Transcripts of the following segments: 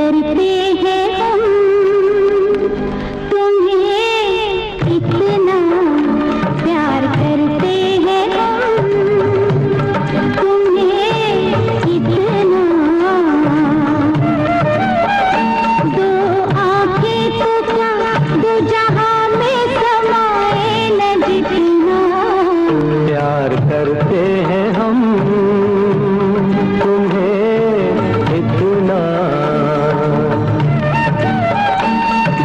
करते हैं हम, तुम्हें इतना प्यार करते हैं हम, तुम्हें इतना। दो आंखें तो क्या दो जहां में समाए न जितना प्यार करते हैं हम तुम्हें इतना।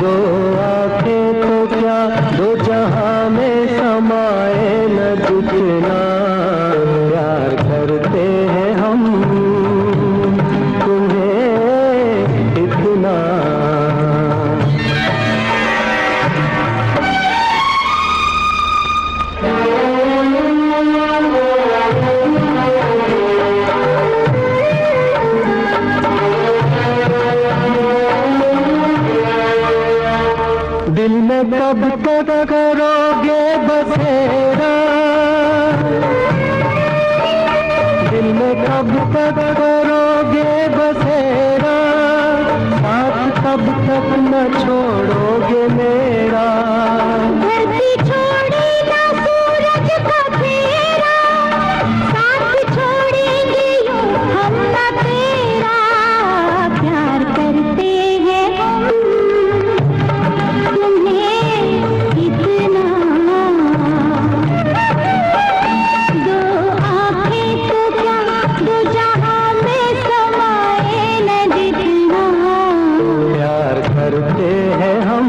दो आंखें तो क्या दो जहां में समाए न जितना प्यार करते हैं हम तुम्हें इतना। दिल में कब तक करोगे बसेरा, दिल में कब तक करोगे बसेरा, साथ कब तक न छोड़ोगे मेरा। धरती छोड़े ना सूरज का फेरा, साथ छोड़ेंगे यूं हम ना तेरा। प्यार करते हैं हम तुम्हें इतना। दो आंखें तो क्या दो जहां में समाए न जितना प्यार करते हैं हम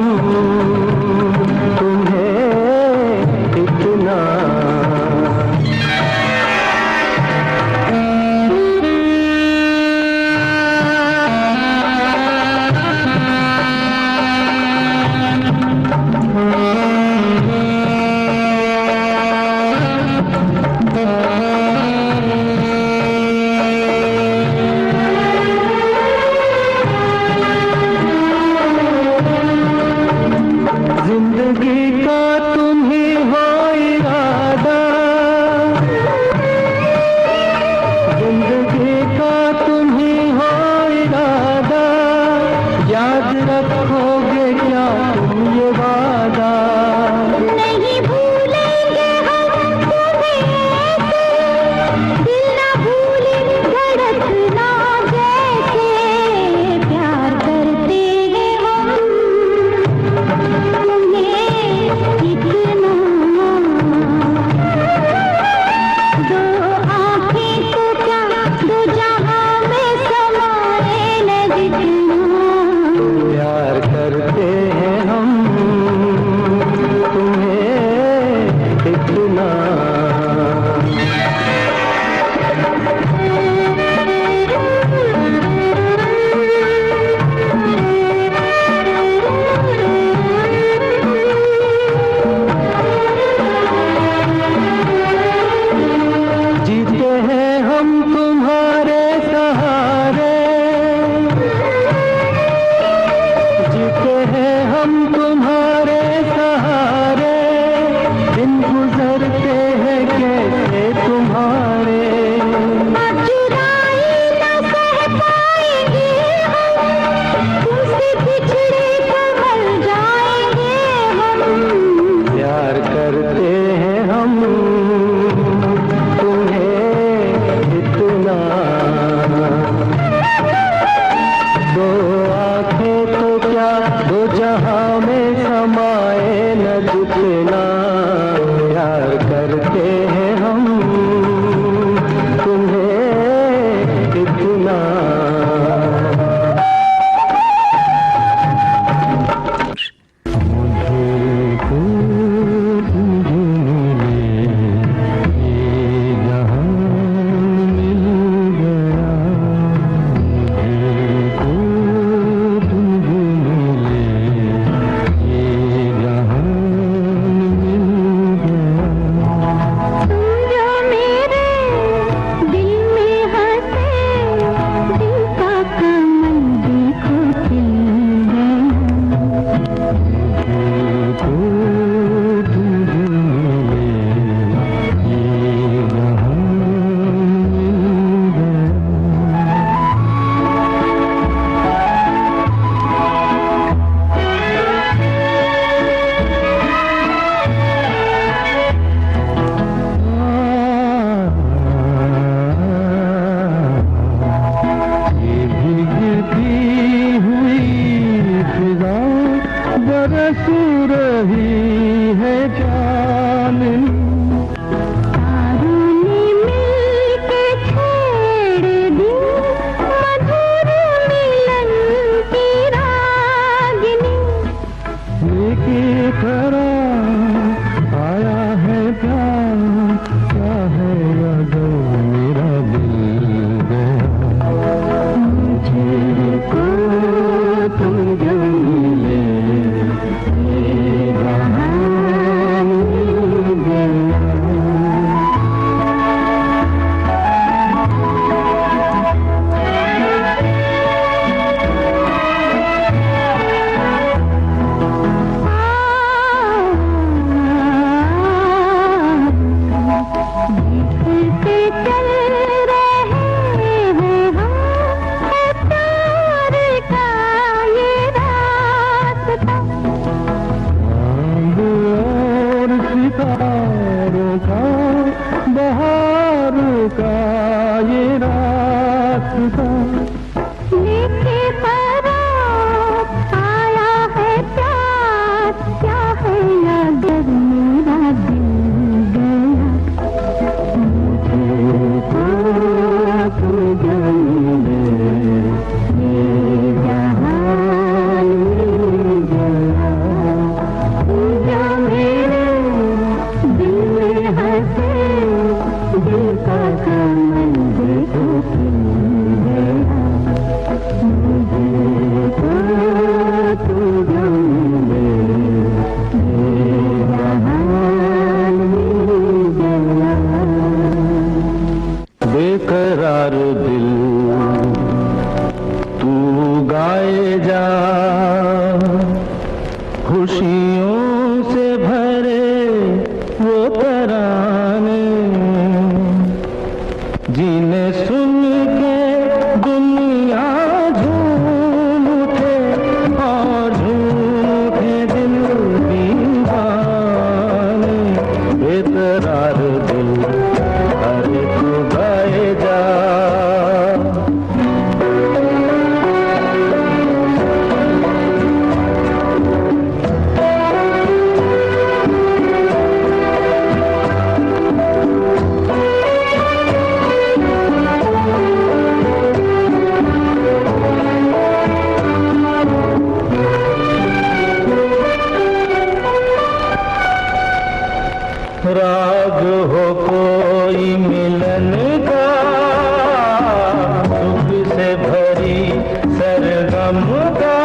जन्म का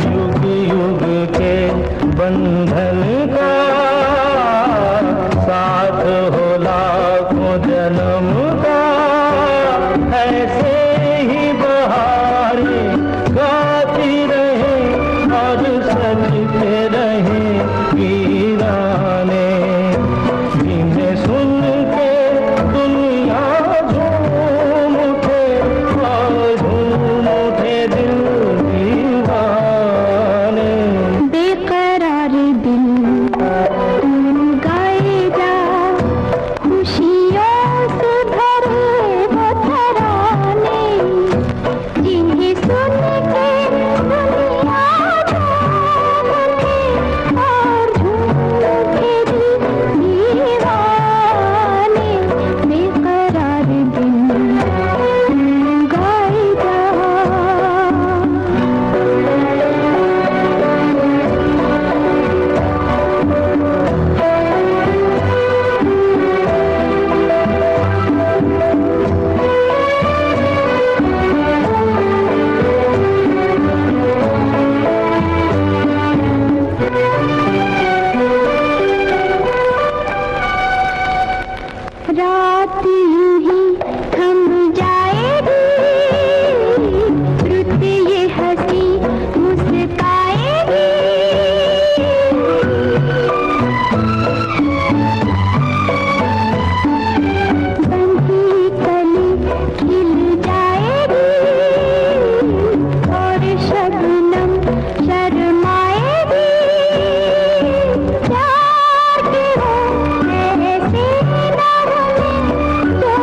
युग युग के बंधन का साथ हो लाखों जन्म का ऐसे ही बहारें गाती रहे और सजते रहे वीराने जिन्हें सुन के दुनिया झूम उठे और झूम उठे दिल दीवाने। बेकरार दिल गाए जा खुशियों से भरे वो तराने जिन्हें सुन के दुनिया झूम उठे और झूम उठे दिल दीवाने। बेकरार दिल गाए जा। रात यूं ही थम जाएगी रुत ये हंसी मुस्काएगी बंधी कली खिल जाएगी और शबनम शर्माएगी। प्यार के हो ऐसे नगमे जो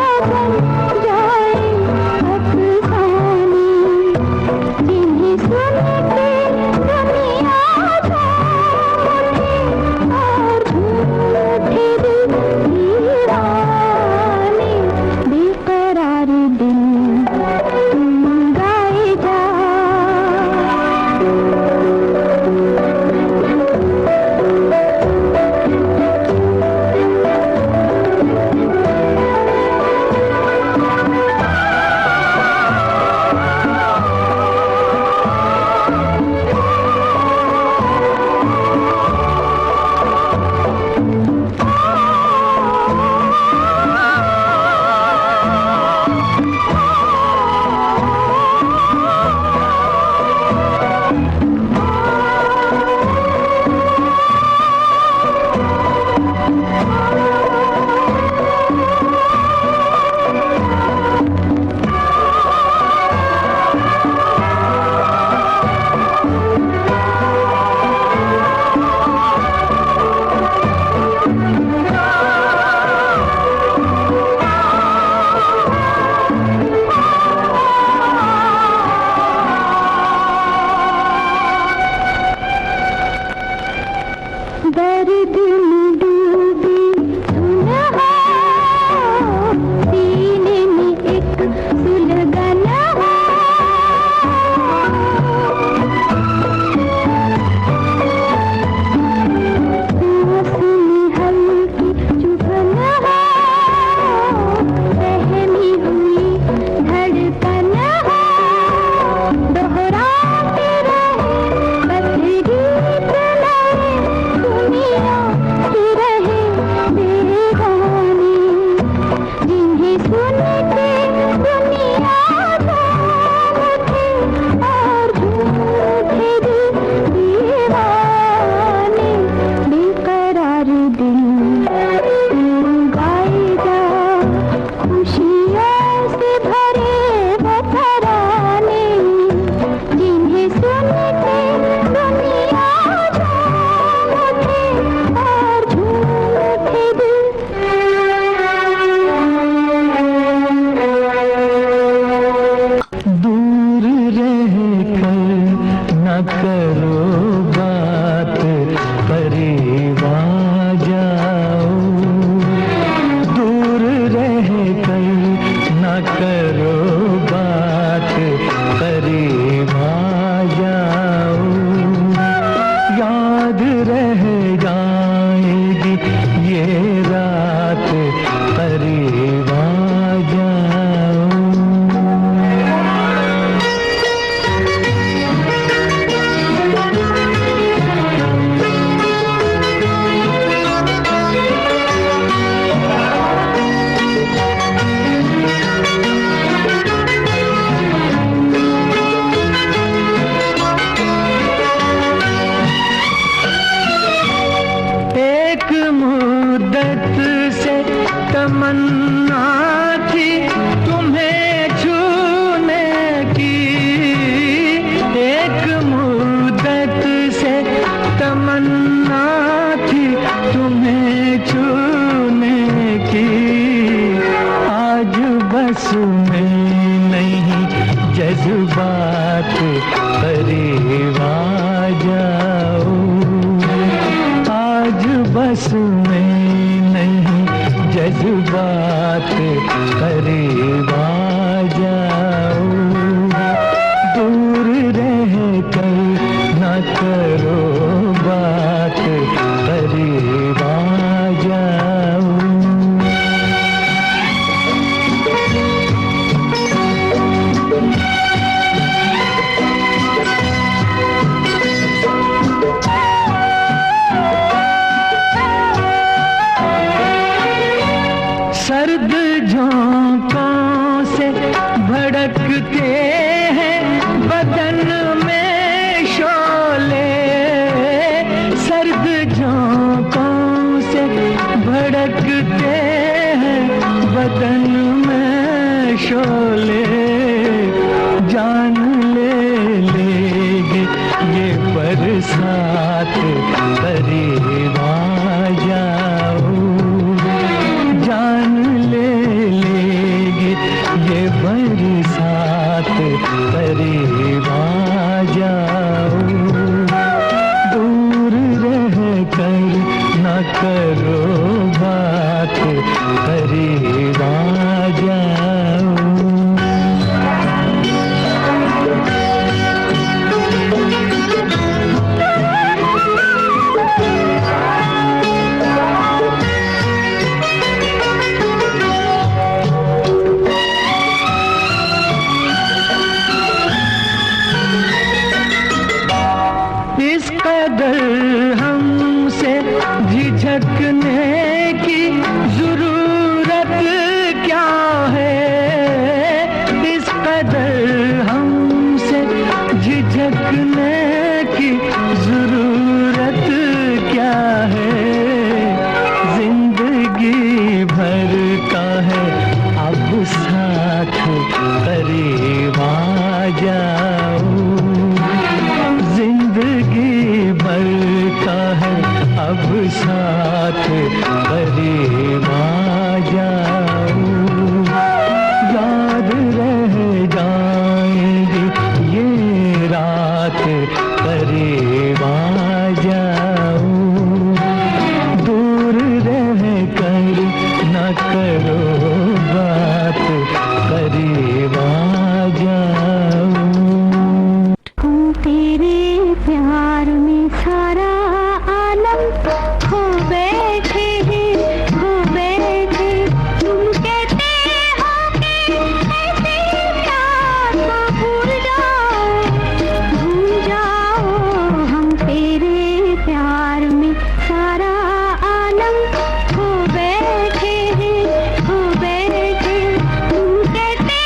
तमन्ना थी तुम्हें छूने की, एक मुद्दत से तमन्ना थी तुम्हें छूने की। आज बस में नहीं जज्बात करीब आ जाओ, आज बस में नहीं जज्बात करीब आ जाओ। दूर रह कर न करो बात, करीब आ जाओ। सर्द झोंकों से भड़कते हैं बदन में शोले, सर्द झोंकों से भड़कते हैं बदन में शोले। जान ले लेगी ये बरसात, करीब आ जाओ। जान ले लेगी ये बरसात, करीब आ जाओ। दूर रह कर न करो बात, करीब आ जाओ। इस कदर हमसे झिझकने की जरूरत क्या है, इस कदर हमसे झिझकने की जरूरत क्या है। जिंदगी भर का है अब साथ, करीब आ जाओ। जिंदगी भर का है अब साथ, करीब आ जाओ। याद रह जाएंगी ये रात, करीब आ जाओ। दूर रह कर न करो बात, करीब आ जाओ। तेरे प्यार में सारा आलम खो बैठे हैं, खो बैठे। तुम कहते हो कि ऐसे प्यार को भूल जाओ, हम तेरे प्यार में सारा आलम खो बैठे हैं, खो बैठे। तुम कहते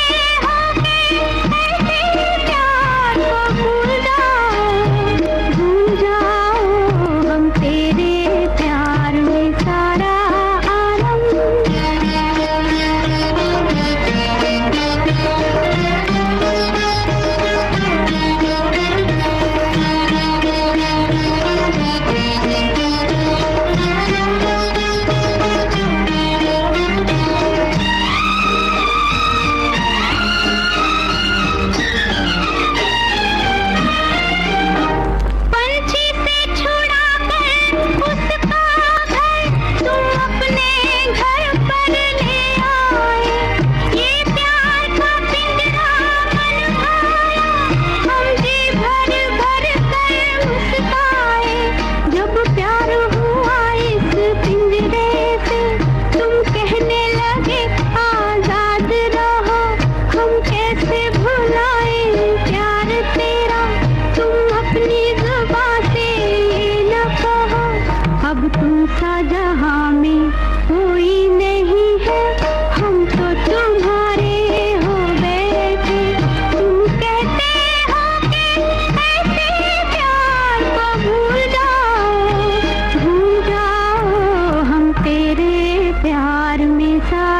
सारा